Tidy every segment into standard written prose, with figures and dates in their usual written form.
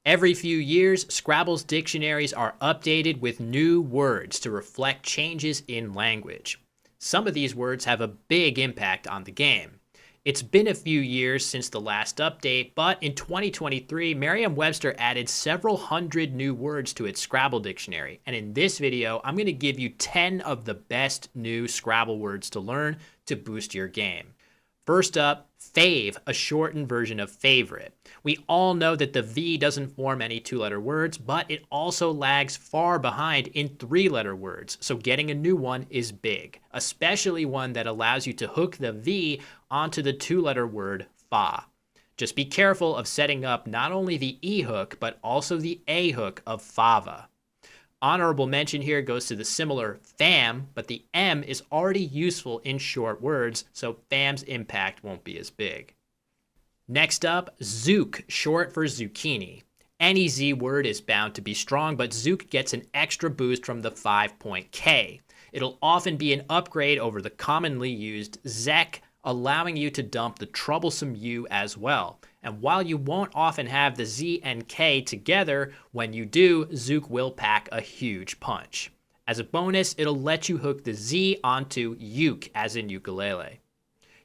Every few years, Scrabble's dictionaries are updated with new words to reflect changes in language. Some of these words have a big impact on the game. It's been a few years since the last update, but in 2023, Merriam-Webster added several hundred new words to its Scrabble dictionary. And in this video, I'm going to give you 10 of the best new Scrabble words to learn to boost your game. First up, fave, a shortened version of favorite. We all know that the V doesn't form any two-letter words, but it also lags far behind in three-letter words, so getting a new one is big, especially one that allows you to hook the V onto the two-letter word fa. Just be careful of setting up not only the E hook, but also the A hook of fava. Honorable mention here goes to the similar fam, but the M is already useful in short words, so fam's impact won't be as big. Next up, zook, short for zucchini. Any Z word is bound to be strong, but zook gets an extra boost from the 5-point K. It'll often be an upgrade over the commonly used zek, allowing you to dump the troublesome U as well. And while you won't often have the Z and K together, when you do, zook will pack a huge punch. As a bonus, it'll let you hook the Z onto uke, as in ukulele.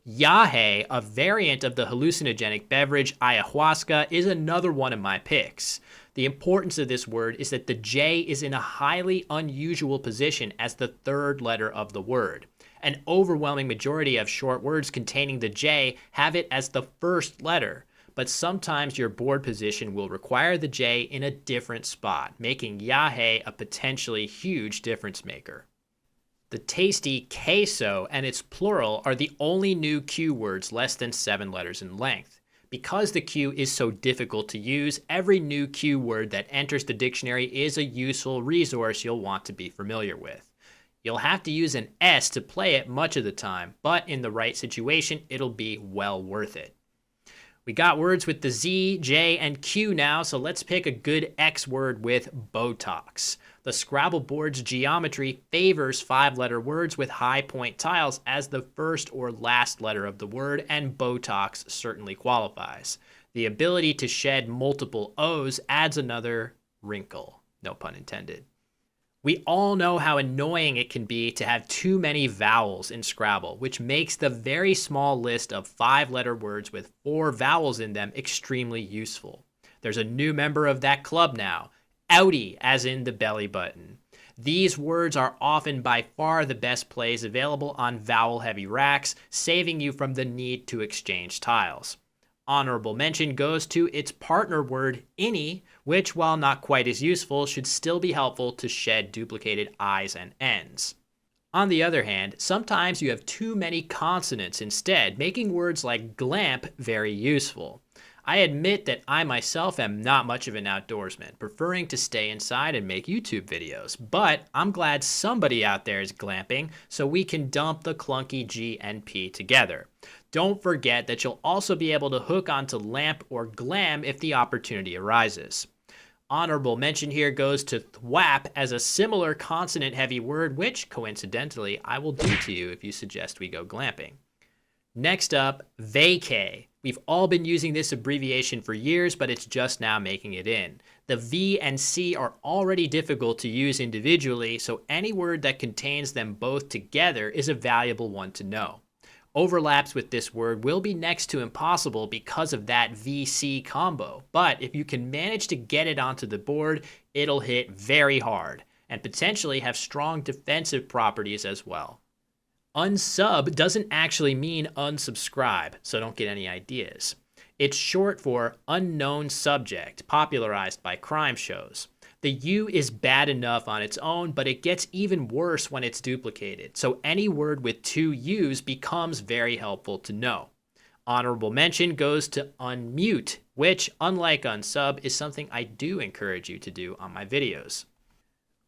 Yahe, a variant of the hallucinogenic beverage ayahuasca, is another one of my picks. The importance of this word is that the J is in a highly unusual position as the third letter of the word. An overwhelming majority of short words containing the J have it as the first letter, but sometimes your board position will require the J in a different spot, making yahe a potentially huge difference maker. The tasty queso and its plural are the only new Q words less than 7 letters in length. Because the Q is so difficult to use, every new Q word that enters the dictionary is a useful resource you'll want to be familiar with. You'll have to use an S to play it much of the time, but in the right situation, it'll be well worth it. We got words with the Z, J, and Q now, so let's pick a good X word with Botox. The Scrabble board's geometry favors 5-letter words with high point tiles as the first or last letter of the word, and Botox certainly qualifies. The ability to shed multiple O's adds another wrinkle, no pun intended. We all know how annoying it can be to have too many vowels in Scrabble, which makes the very small list of 5-letter words with 4 vowels in them extremely useful. There's a new member of that club now, outie, as in the belly button. These words are often by far the best plays available on vowel-heavy racks, saving you from the need to exchange tiles. Honorable mention goes to its partner word, innie, which, while not quite as useful, should still be helpful to shed duplicated I's and N's. On the other hand, sometimes you have too many consonants instead, making words like glamp very useful. I admit that I myself am not much of an outdoorsman, preferring to stay inside and make YouTube videos, but I'm glad somebody out there is glamping so we can dump the clunky G and P together. Don't forget that you'll also be able to hook onto lamp or glam if the opportunity arises. Honorable mention here goes to thwap as a similar consonant-heavy word, which, coincidentally, I will do to you if you suggest we go glamping. Next up, vacay. We've all been using this abbreviation for years, but it's just now making it in. The V and C are already difficult to use individually, so any word that contains them both together is a valuable one to know. Overlaps with this word will be next to impossible because of that VC combo, but if you can manage to get it onto the board, it'll hit very hard and potentially have strong defensive properties as well. Unsub doesn't actually mean unsubscribe, so don't get any ideas. It's short for unknown subject, popularized by crime shows. The U is bad enough on its own, but it gets even worse when it's duplicated, so any word with 2 U's becomes very helpful to know. Honorable mention goes to unmute, which, unlike unsub, is something I do encourage you to do on my videos.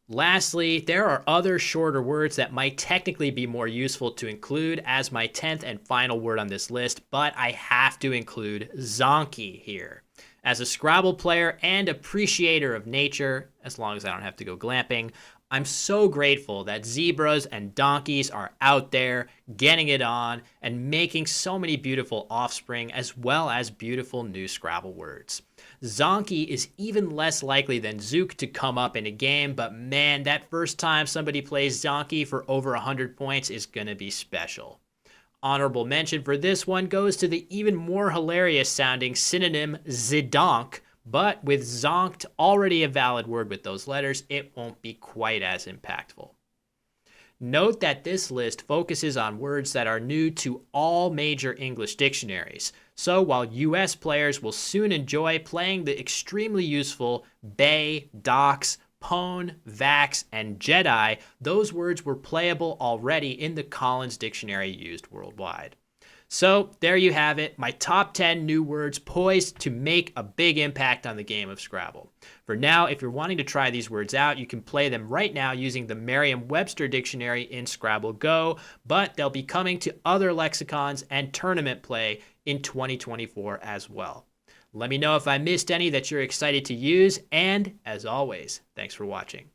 Lastly, there are other shorter words that might technically be more useful to include as my 10th and final word on this list, but I have to include zonkey here. As a Scrabble player and appreciator of nature, as long as I don't have to go glamping, I'm so grateful that zebras and donkeys are out there getting it on and making so many beautiful offspring as well as beautiful new Scrabble words. Zonkey is even less likely than Zook to come up in a game, but man, that first time somebody plays Zonkey for over 100 points is going to be special. Honorable mention for this one goes to the even more hilarious sounding synonym zidonk, but with zonked already a valid word with those letters, it won't be quite as impactful. Note that this list focuses on words that are new to all major English dictionaries. So while US players will soon enjoy playing the extremely useful bay, docs, pwn, vax, and Jedi, those words were playable already in the Collins Dictionary used worldwide. So there you have it, my top 10 new words poised to make a big impact on the game of Scrabble. For now, if you're wanting to try these words out, you can play them right now using the Merriam-Webster dictionary in Scrabble Go, but they'll be coming to other lexicons and tournament play in 2024 as well. Let me know if I missed any that you're excited to use, and as always, thanks for watching.